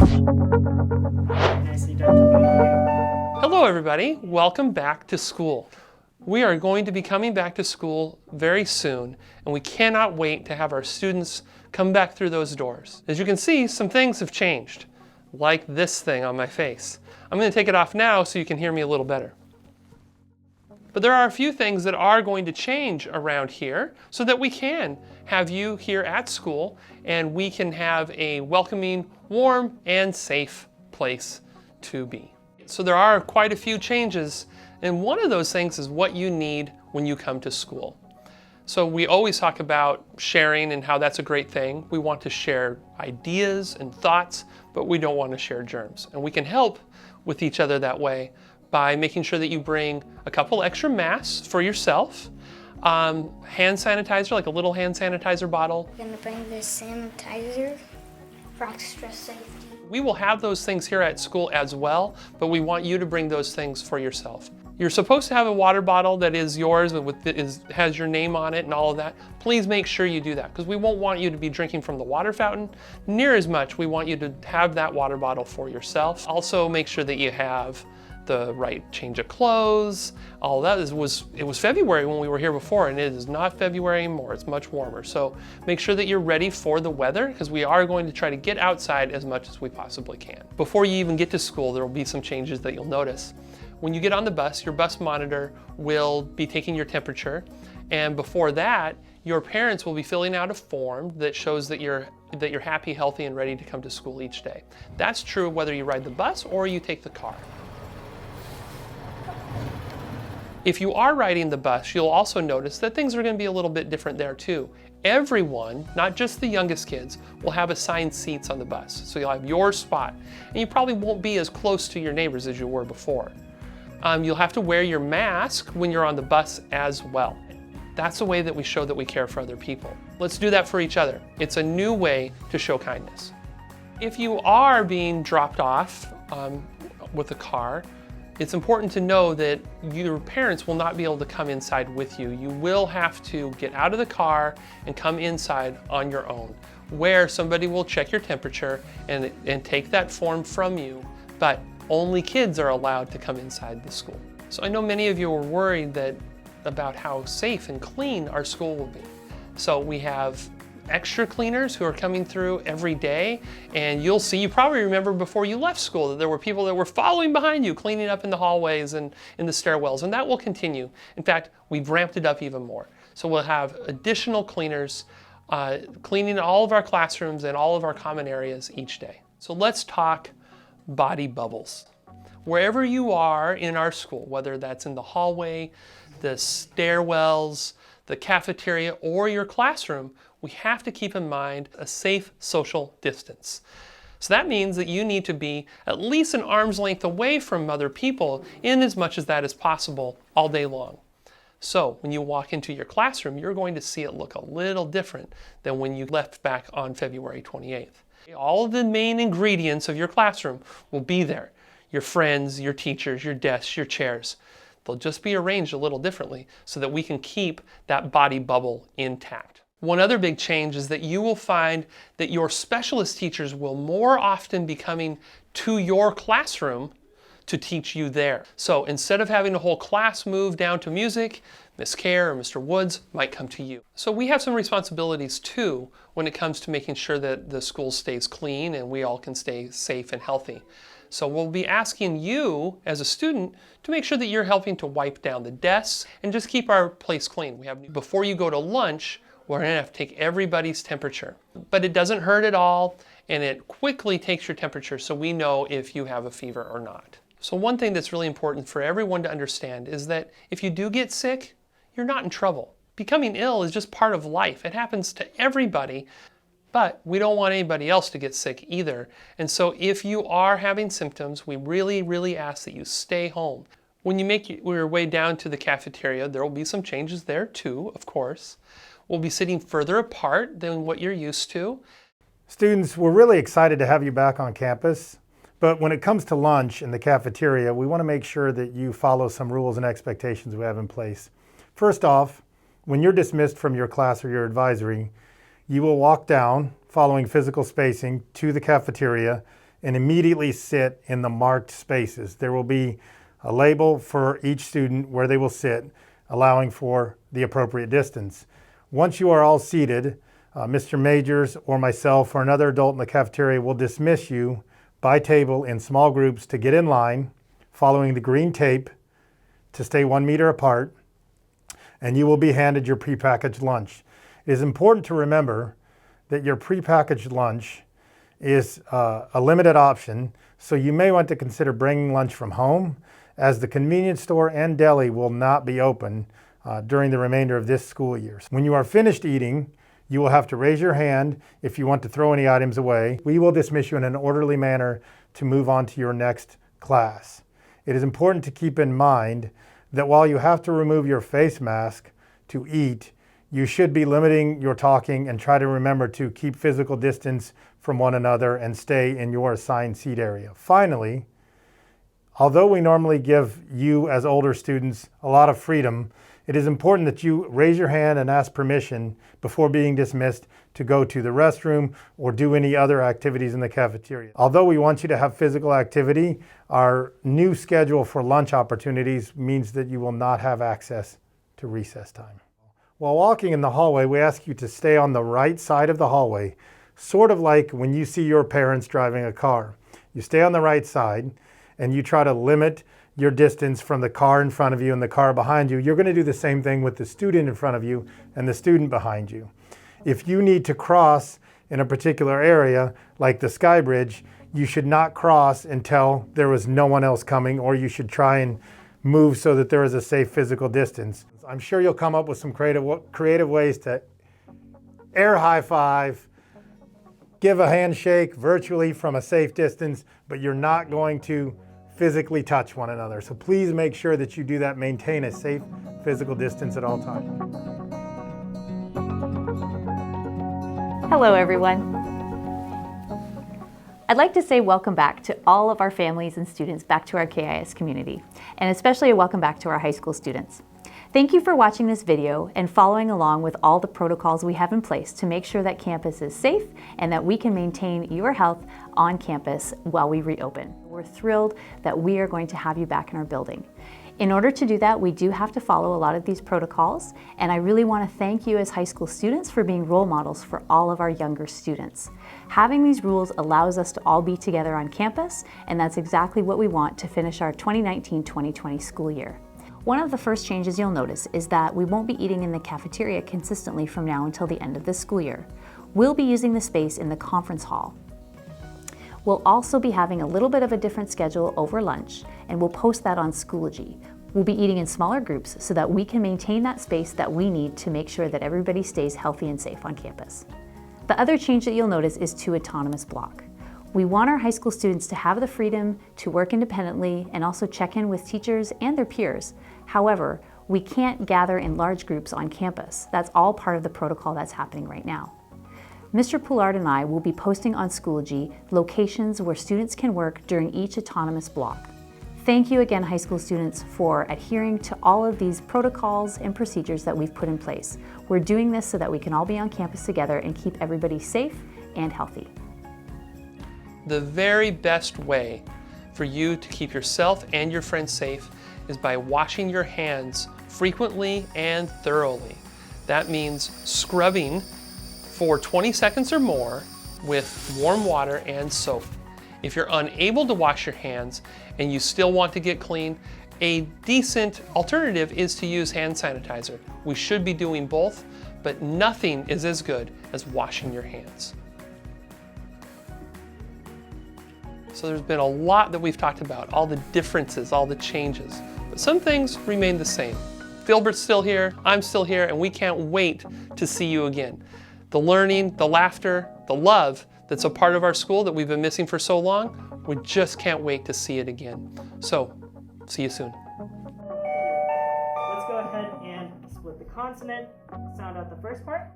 Nicely done to both of you. Hello everybody, welcome back to school. We are going to be coming back to school very soon, and we cannot wait to have our students come back through those doors. As you can see, some things have changed, like this thing on my face. I'm going to take it off now so you can hear me a little better. But there are a few things that are going to change around here so that we can have you here at school and we can have a welcoming, warm, and safe place to be. So there are quite a few changes, and one of those things is what you need when you come to school. So we always talk about sharing and how that's a great thing. We want to share ideas and thoughts, but we don't want to share germs. And we can help with each other that way by making sure that you bring a couple extra masks for yourself, hand sanitizer, like a little hand sanitizer bottle. I'm gonna bring this sanitizer for extra safety. We will have those things here at school as well, but we want you to bring those things for yourself. You're supposed to have a water bottle that is yours, has your name on it and all of that. Please make sure you do that, because we won't want you to be drinking from the water fountain near as much. We want you to have that water bottle for yourself. Also make sure that you have the right change of clothes, all that. It was February when we were here before, and it is not February anymore. It's much warmer. So make sure that you're ready for the weather, because we are going to try to get outside as much as we possibly can. Before you even get to school, there will be some changes that you'll notice. When you get on the bus, your bus monitor will be taking your temperature, and before that, your parents will be filling out a form that shows that you're happy, healthy, and ready to come to school each day. That's true whether you ride the bus or you take the car. If you are riding the bus, you'll also notice that things are going to be a little bit different there too. Everyone, not just the youngest kids, will have assigned seats on the bus. So you'll have your spot, and you probably won't be as close to your neighbors as you were before. You'll have to wear your mask when you're on the bus as well. That's a way that we show that we care for other people. Let's do that for each other. It's a new way to show kindness. If you are being dropped off with a car, it's important to know that your parents will not be able to come inside with you. You will have to get out of the car and come inside on your own, where somebody will check your temperature and take that form from you, but only kids are allowed to come inside the school. So I know many of you are worried about how safe and clean our school will be. So we have extra cleaners who are coming through every day, and you probably remember before you left school that there were people that were following behind you, cleaning up in the hallways and in the stairwells, and that will continue. In fact, we've ramped it up even more. So we'll have additional cleaners cleaning all of our classrooms and all of our common areas each day. So let's talk body bubbles. Wherever you are in our school, whether that's in the hallway, the stairwells, the cafeteria, or your classroom, we have to keep in mind a safe social distance. So that means that you need to be at least an arm's length away from other people in as much as that is possible all day long. So when you walk into your classroom, you're going to see it look a little different than when you left back on February 28th. All of the main ingredients of your classroom will be there. Your friends, your teachers, your desks, your chairs. They'll just be arranged a little differently so that we can keep that body bubble intact. One other big change is that you will find that your specialist teachers will more often be coming to your classroom to teach you there. So instead of having a whole class move down to music, Miss Kerr or Mr. Woods might come to you. So we have some responsibilities too when it comes to making sure that the school stays clean and we all can stay safe and healthy. So we'll be asking you as a student to make sure that you're helping to wipe down the desks and just keep our place clean. Before you go to lunch, we're going to have to take everybody's temperature. But it doesn't hurt at all, and it quickly takes your temperature so we know if you have a fever or not. So one thing that's really important for everyone to understand is that if you do get sick, you're not in trouble. Becoming ill is just part of life. It happens to everybody, but we don't want anybody else to get sick either. And so if you are having symptoms, we really, really ask that you stay home. When you make your way down to the cafeteria, there will be some changes there too, of course. We'll be sitting further apart than what you're used to. Students, we're really excited to have you back on campus, but when it comes to lunch in the cafeteria, we want to make sure that you follow some rules and expectations we have in place. First off, when you're dismissed from your class or your advisory, you will walk down, following physical spacing, to the cafeteria and immediately sit in the marked spaces. There will be a label for each student where they will sit, allowing for the appropriate distance. Once you are all seated, Mr. Majors or myself or another adult in the cafeteria will dismiss you by table in small groups to get in line, following the green tape to stay 1 meter apart, and you will be handed your prepackaged lunch. It is important to remember that your prepackaged lunch is a limited option, so you may want to consider bringing lunch from home, as the convenience store and deli will not be open during the remainder of this school year. When you are finished eating, you will have to raise your hand if you want to throw any items away. We will dismiss you in an orderly manner to move on to your next class. It is important to keep in mind that while you have to remove your face mask to eat, you should be limiting your talking and try to remember to keep physical distance from one another and stay in your assigned seat area. Finally, although we normally give you as older students a lot of freedom, it is important that you raise your hand and ask permission before being dismissed to go to the restroom or do any other activities in the cafeteria. Although we want you to have physical activity, our new schedule for lunch opportunities means that you will not have access to recess time. While walking in the hallway, we ask you to stay on the right side of the hallway, sort of like when you see your parents driving a car. You stay on the right side and you try to limit your distance from the car in front of you and the car behind you. You're going to do the same thing with the student in front of you and the student behind you. If you need to cross in a particular area, like the Sky Bridge, you should not cross until there was no one else coming, or you should try and move so that there is a safe physical distance. I'm sure you'll come up with some creative ways to air high five, give a handshake virtually from a safe distance, but you're not going to physically touch one another. So please make sure that you do that. Maintain a safe physical distance at all times. Hello, everyone. I'd like to say welcome back to all of our families and students back to our KIS community, and especially a welcome back to our high school students. Thank you for watching this video and following along with all the protocols we have in place to make sure that campus is safe and that we can maintain your health on campus while we reopen. We're thrilled that we are going to have you back in our building. In order to do that, we do have to follow a lot of these protocols, and I really want to thank you as high school students for being role models for all of our younger students. Having these rules allows us to all be together on campus, and that's exactly what we want to finish our 2019-2020 school year. One of the first changes you'll notice is that we won't be eating in the cafeteria consistently from now until the end of this school year. We'll be using the space in the conference hall. We'll also be having a little bit of a different schedule over lunch, and we'll post that on Schoology. We'll be eating in smaller groups so that we can maintain that space that we need to make sure that everybody stays healthy and safe on campus. The other change that you'll notice is to autonomous block. We want our high school students to have the freedom to work independently and also check in with teachers and their peers. However, we can't gather in large groups on campus. That's all part of the protocol that's happening right now. Mr. Poulard and I will be posting on Schoology locations where students can work during each autonomous block. Thank you again, high school students, for adhering to all of these protocols and procedures that we've put in place. We're doing this so that we can all be on campus together and keep everybody safe and healthy. The very best way for you to keep yourself and your friends safe is by washing your hands frequently and thoroughly. That means scrubbing for 20 seconds or more with warm water and soap. If you're unable to wash your hands and you still want to get clean, a decent alternative is to use hand sanitizer. We should be doing both, but nothing is as good as washing your hands. So there's been a lot that we've talked about, all the differences, all the changes, but some things remain the same. Filbert's still here, I'm still here, and we can't wait to see you again. The learning, the laughter, the love that's a part of our school that we've been missing for so long, we just can't wait to see it again. So, see you soon. Let's go ahead and split the consonant, sound out the first part.